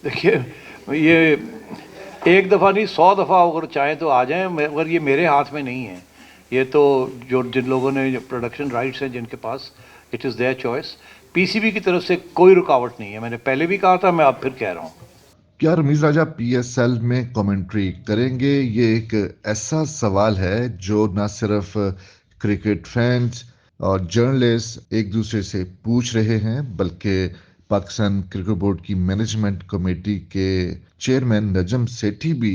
دیکھیے یہ ایک دفعہ نہیں 100 دفعہ اگر چاہیں تو آ جائیں، مگر یہ میرے ہاتھ میں نہیں ہے. یہ تو جن لوگوں نے پروڈکشن رائٹس ہیں جن کے پاس، it is their choice. P C B کی طرف سے کوئی رکاوٹ نہیں ہے. میں نے پہلے بھی کہا تھا، میں اب پھر کہہ رہا ہوں. کیا رمیز راجہ پی ایس ایل میں کامنٹری کریں گے؟ یہ ایک ایسا سوال ہے جو نہ صرف کرکٹ فینس اور جرنلسٹ ایک دوسرے سے پوچھ رہے ہیں، بلکہ پاکستان کرکٹ بورڈ کی مینجمنٹ کمیٹی کے چیئرمین نجم سیٹھی بھی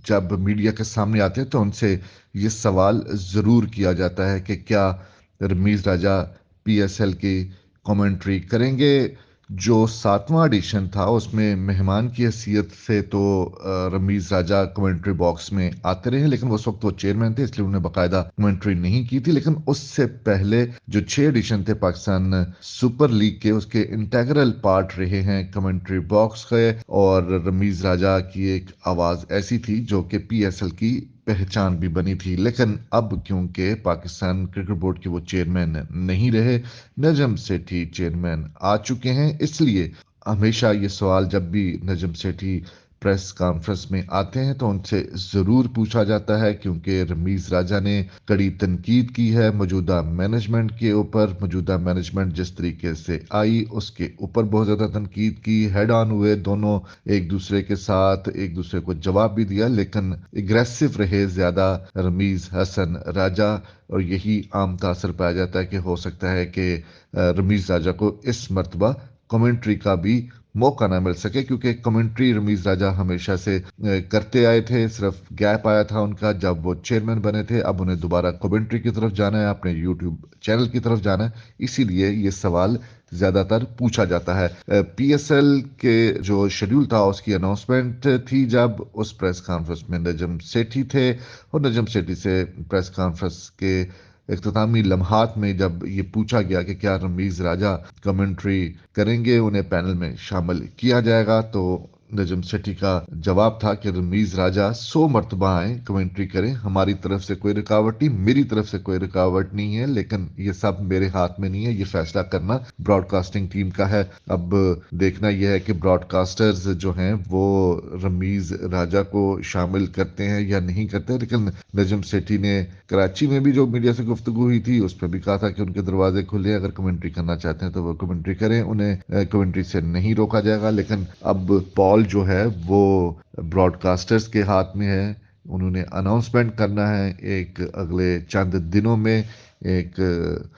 جب میڈیا کے سامنے آتے ہیں تو ان سے یہ سوال ضرور کیا جاتا ہے کہ کیا رمیز راجہ پی ایس ایل کی کامنٹری کریں گے. جو 7واں ایڈیشن تھا اس میں مہمان کی حیثیت سے تو رمیز راجہ کمنٹری باکس میں آتے رہے، لیکن اس وقت وہ چیئرمین تھے اس لیے انہوں نے باقاعدہ کمنٹری نہیں کی تھی. لیکن اس سے پہلے جو 6 ایڈیشن تھے پاکستان سپر لیگ کے، اس کے انٹیگرل پارٹ رہے ہیں کمنٹری باکس کے، اور رمیز راجہ کی ایک آواز ایسی تھی جو کہ پی ایس ایل کی پہچان بھی بنی تھی. لیکن اب کیونکہ پاکستان کرکٹ بورڈ کے وہ چیئرمین نہیں رہے، نجم سیٹھی چیئرمین آ چکے ہیں، اس لیے ہمیشہ یہ سوال جب بھی نجم سیٹھی پریس کانفرنس میں آتے ہیں تو ان سے ضرور پوچھا جاتا ہے، کیونکہ رمیز راجہ نے کڑی تنقید کی ہے موجودہ مینجمنٹ کے اوپر. موجودہ مینجمنٹ جس طریقے سے آئی اس کے اوپر بہت زیادہ تنقید کی، ہیڈ آن ہوئے دونوں ایک دوسرے کے ساتھ، ایک دوسرے کو جواب بھی دیا، لیکن اگریسو رہے زیادہ رمیز حسن راجہ. اور یہی عام تاثر پایا جاتا ہے کہ ہو سکتا ہے کہ رمیز راجہ کو اس مرتبہ کمنٹری کا بھی موقع نہ مل سکے، کیونکہ کمنٹری رمیز راجہ ہمیشہ سے کرتے آئے تھے. صرف گیپ آیا تھا ان کا جب وہ چیئرمین بنے تھے. اب انہیں دوبارہ کمنٹری کی طرف جانا ہے، اپنے یوٹیوب چینل کی طرف جانا ہے، اسی لیے یہ سوال زیادہ تر پوچھا جاتا ہے. پی ایس ایل کے جو شیڈیول تھا اس کی اناؤنسمنٹ تھی جب اس پریس کانفرنس میں نجم سیٹھی تھے، اور نجم سیٹھی سے پریس کانفرنس کے اختتامی لمحات میں جب یہ پوچھا گیا کہ کیا رمیز راجہ کمنٹری کریں گے، انہیں پینل میں شامل کیا جائے گا، تو نجم سیٹھی کا جواب تھا کہ رمیز راجہ 100 مرتبہ آئیں کمنٹری کریں، ہماری طرف سے کوئی رکاوٹ نہیں، میری طرف سے کوئی رکاوٹ نہیں ہے، لیکن یہ سب میرے ہاتھ میں نہیں ہے، یہ فیصلہ کرنا براڈ کاسٹنگ ٹیم کا ہے. اب دیکھنا یہ ہے کہ براڈ کاسٹرز جو ہیں وہ رمیز راجہ کو شامل کرتے ہیں یا نہیں کرتے. لیکن نجم سیٹھی نے کراچی میں بھی جو میڈیا سے گفتگو ہوئی تھی اس پہ بھی کہا تھا کہ ان کے دروازے کھلے، اگر کمنٹری کرنا چاہتے ہیں تو وہ کمنٹری کریں، انہیں کمنٹری سے نہیں روکا جائے گا. لیکن اب پال جو ہے وہ براڈ کاسٹرز کے ہاتھ میں ہے. انہوں نے اناؤنسمنٹ کرنا ہے ایک اگلے چند دنوں میں ایک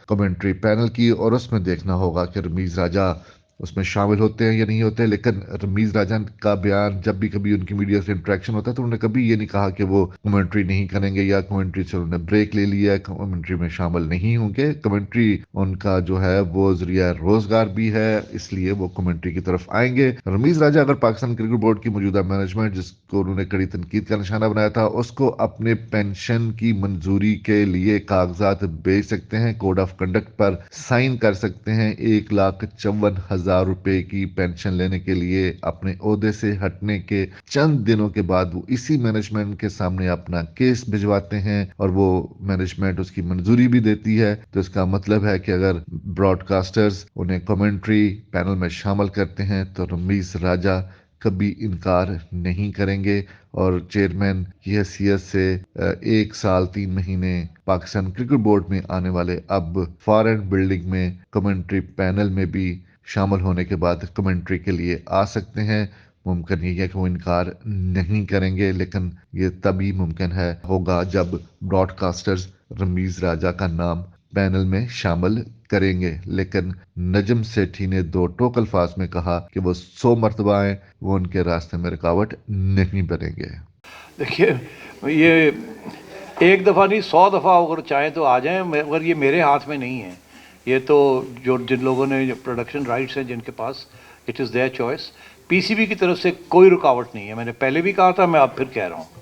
کمنٹری پینل کی، اور اس میں دیکھنا ہوگا کہ رمیز راجہ اس میں شامل ہوتے ہیں یا نہیں ہوتے. لیکن رمیز راجہ کا بیان جب بھی کبھی ان کی میڈیا سے انٹریکشن ہوتا ہے تو انہوں نے کبھی یہ نہیں کہا کہ وہ کمنٹری نہیں کریں گے یا کمنٹری سے انہوں نے بریک لے لیا ہے، کمنٹری میں شامل نہیں ہوں گے. کمنٹری ان کا جو ہے وہ ذریعہ روزگار بھی ہے، اس لیے وہ کمنٹری کی طرف آئیں گے. رمیز راجہ اگر پاکستان کرکٹ بورڈ کی موجودہ مینجمنٹ جس کو انہوں نے کڑی تنقید کا نشانہ بنایا تھا اس کو اپنے پینشن کی منظوری کے لیے کاغذات بھیج سکتے ہیں، کوڈ آف کنڈکٹ پر سائن کر سکتے ہیں. 1,54,000 روپے کی پینشن لینے کے لیے اپنے عہدے سے ہٹنے کے چند دنوں کے بعد وہ اسی مینجمنٹ کے سامنے اپنا کیس بھجواتے ہیں اور وہ مینجمنٹ اس کی منظوری بھی دیتی ہے. تو اس کا مطلب ہے کہ اگر براڈ کاسٹرز انہیں کمنٹری پینل میں شامل کرتے ہیں تو رمیز راجہ کبھی انکار نہیں کریں گے، اور چیئرمین کی حیثیت سے 1 سال 3 مہینے پاکستان کرکٹ بورڈ میں آنے والے اب فارن بلڈنگ میں کمنٹری پینل میں بھی شامل ہونے کے بعد کمنٹری کے لیے آ سکتے ہیں. ممکن یہ ہے کہ وہ انکار نہیں کریں گے، لیکن یہ تبھی ممکن ہوگا جب براڈ کاسٹرز رمیز راجہ کا نام پینل میں شامل کریں گے. لیکن نجم سیٹھی نے 2 ٹوک الفاظ میں کہا کہ وہ 100 مرتبہ آئیں، وہ ان کے راستے میں رکاوٹ نہیں بنیں گے. دیکھیے یہ ایک دفعہ نہیں 100 دفعہ اگر چاہیں تو آ جائیں، مگر یہ میرے ہاتھ میں نہیں ہے. یہ تو جن لوگوں نے پروڈکشن رائٹس ہیں جن کے پاس، it is their choice. P C B کی طرف سے کوئی رکاوٹ نہیں ہے. میں نے پہلے بھی کہا تھا، میں اب پھر کہہ رہا ہوں.